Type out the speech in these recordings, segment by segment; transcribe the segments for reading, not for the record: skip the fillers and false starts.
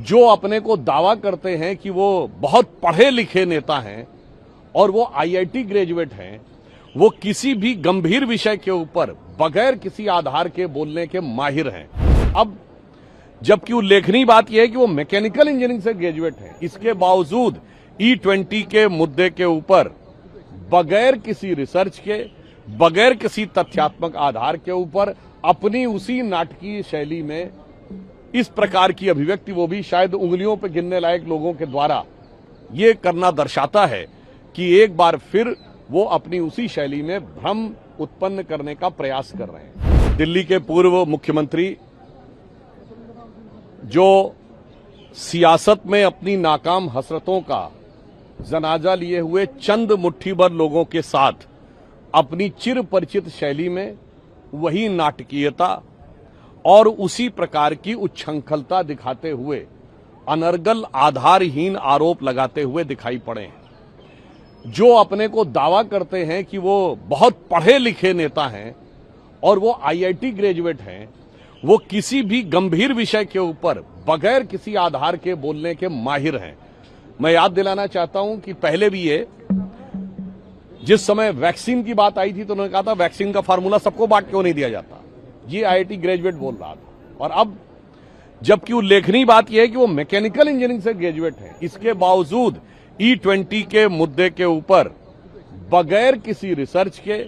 जो अपने को दावा करते हैं कि वो बहुत पढ़े लिखे नेता हैं और वो आईआईटी ग्रेजुएट हैं, वो किसी भी गंभीर विषय के ऊपर बगैर किसी आधार के बोलने के माहिर हैं। अब जबकि उल्लेखनीय बात यह है कि वो मैकेनिकल इंजीनियरिंग से ग्रेजुएट हैं, इसके बावजूद E20 के मुद्दे के ऊपर बगैर किसी रिसर्च के, बगैर किसी तथ्यात्मक आधार के ऊपर अपनी उसी नाटकीय शैली में इस प्रकार की अभिव्यक्ति, वो भी शायद उंगलियों पर गिनने लायक लोगों के द्वारा, ये करना दर्शाता है कि एक बार फिर वो अपनी उसी शैली में भ्रम उत्पन्न करने का प्रयास कर रहे हैं। दिल्ली के पूर्व मुख्यमंत्री जो सियासत में अपनी नाकाम हसरतों का जनाजा लिए हुए चंद मुट्ठीभर लोगों के साथ अपनी चिर परिचित शैली में वही नाटकीयता और उसी प्रकार की उच्छृंखलता दिखाते हुए अनर्गल आधारहीन आरोप लगाते हुए दिखाई पड़े हैं। जो अपने को दावा करते हैं कि वो बहुत पढ़े लिखे नेता हैं और वो आईआईटी ग्रेजुएट हैं, वो किसी भी गंभीर विषय के ऊपर बगैर किसी आधार के बोलने के माहिर हैं। मैं याद दिलाना चाहता हूं कि पहले भी ये, जिस समय वैक्सीन की बात आई थी तो उन्होंने कहा था वैक्सीन का फार्मूला सबको बांट क्यों नहीं दिया जाता, ये आईआईटी ग्रेजुएट बोल रहा था। और अब जबकि उल्लेखनीय बात यह है कि वो मैकेनिकल इंजीनियरिंग से ग्रेजुएट हैं, इसके बावजूद E20 के मुद्दे के ऊपर बगैर किसी रिसर्च के,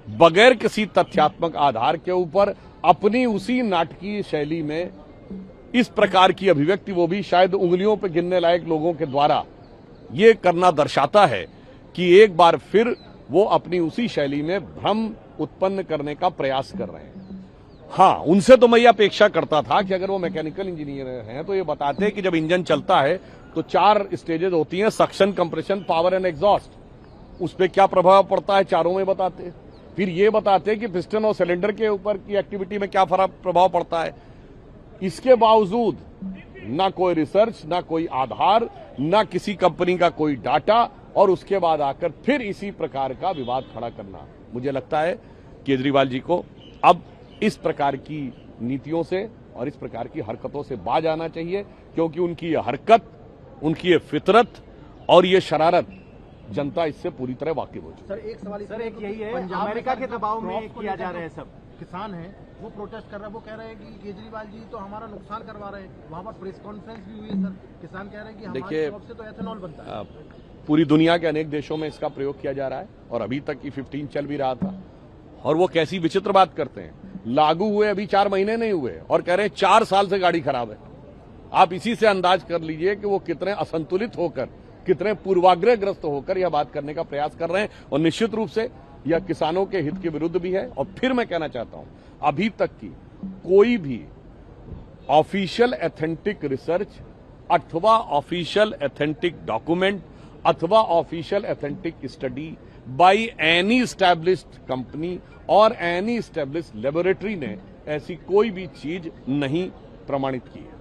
बगैर किसी तथ्यात्मक आधार के ऊपर अपनी उसी नाटकीय शैली में इस प्रकार की अभिव्यक्ति, वो भी शायद उंगलियों पर गिनने लायक लोगों के द्वारा, ये करना दर्शाता है कि एक बार फिर वो अपनी उसी शैली में भ्रम उत्पन्न करने का प्रयास कर रहे हैं। हाँ, उनसे तो मैं ये अपेक्षा करता था कि अगर वो मैकेनिकल इंजीनियर हैं तो ये बताते कि जब इंजन चलता है तो 4 स्टेजेस होती हैं, suction, compression, power and exhaust. उस पर क्या प्रभाव पड़ता है चारों में बताते। फिर ये बताते कि पिस्टन और सिलेंडर के ऊपर की एक्टिविटी में क्या प्रभाव पड़ता है। इसके बावजूद ना कोई रिसर्च, ना कोई आधार, ना किसी कंपनी का कोई डाटा, और उसके बाद आकर फिर इसी प्रकार का विवाद खड़ा करना। मुझे लगता है केजरीवाल जी को अब इस प्रकार की नीतियों से और इस प्रकार की हरकतों से बाज आना चाहिए, क्योंकि उनकी ये हरकत, उनकी ये फितरत और ये शरारत जनता इससे पूरी तरह वाकिफ हो चुकी है। सर, एक सवाल एक यही है, अमेरिका के दबाव में किया जा रहा है। सब किसान हैं, वो प्रोटेस्ट कर रहे हैं, वो कह रहे हैं कि केजरीवाल जी तो हमारा नुकसान करवा रहे हैं। वहां पर प्रेस कॉन्फ्रेंस भी हुई है सर, किसान कह रहे हैं कि हमारे क्रॉप से तो एथेनॉल बनता है। पूरी दुनिया के अनेक देशों में इसका प्रयोग किया जा रहा है और अभी तक की 15 चल भी रहा था। और वो कैसी विचित्र बात करते हैं, लागू हुए अभी 4 महीने नहीं हुए और कह रहे हैं 4 साल से गाड़ी खराब है। आप इसी से अंदाज कर लीजिए कि वो कितने असंतुलित होकर, कितने पूर्वाग्रहग्रस्त होकर यह बात करने का प्रयास कर रहे हैं। और निश्चित रूप से यह किसानों के हित के विरुद्ध भी है। और फिर मैं कहना चाहता हूं, अभी तक की कोई भी ऑफिशियल एथेंटिक रिसर्च अथवा ऑफिशियल एथेंटिक डॉक्यूमेंट अथवा official authentic study by any established company और एनी एस्टैब्लिश्ड लेबोरेटरी ने ऐसी कोई भी चीज नहीं प्रमाणित की है।